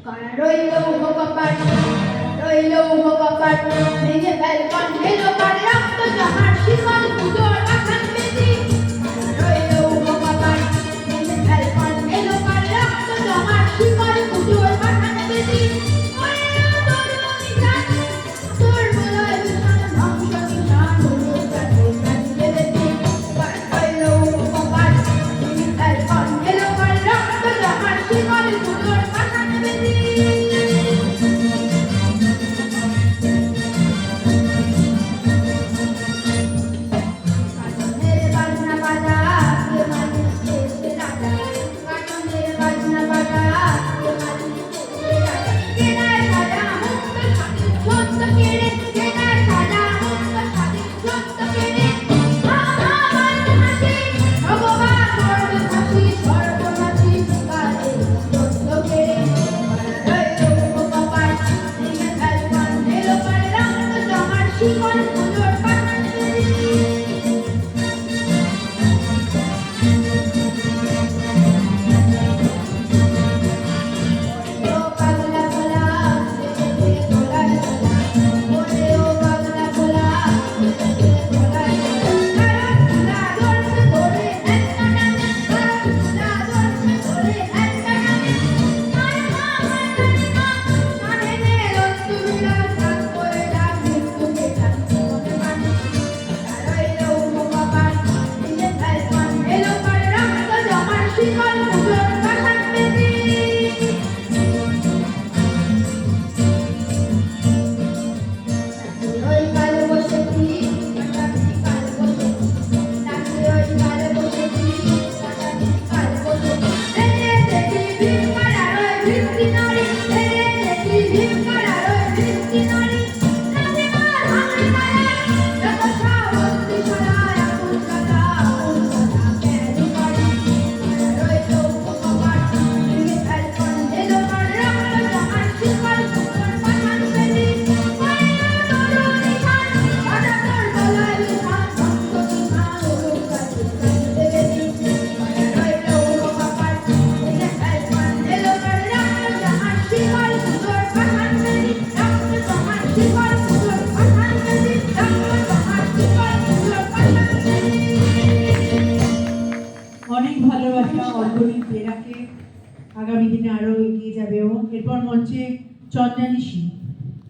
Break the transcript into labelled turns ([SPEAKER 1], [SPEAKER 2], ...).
[SPEAKER 1] রইল কপাট রইল কপাট ভেঙে ফেল কণ্ঠের পারে রক্ত জমার শিকল পুজোর আখান বেদি রইল কপাট ভেঙে ফেল কণ্ঠের পারে রক্ত জমার শিকল পুজোর আখান বেদি তোর বলয় ভীষণ ধ্বংস ভীষণ হলুদ কাঠে কাটিয়ে বেদি রইল কপাট ভেঙে ফেল কণ্ঠের পারে রক্ত জমার শিকল পুজোর আখান বেদি
[SPEAKER 2] অনেক ভালোবাসা অর্ঘ্য আগামী দিনে আরো এগিয়ে যাবে এবং এরপর মঞ্চে চন্দ্রানী সিং।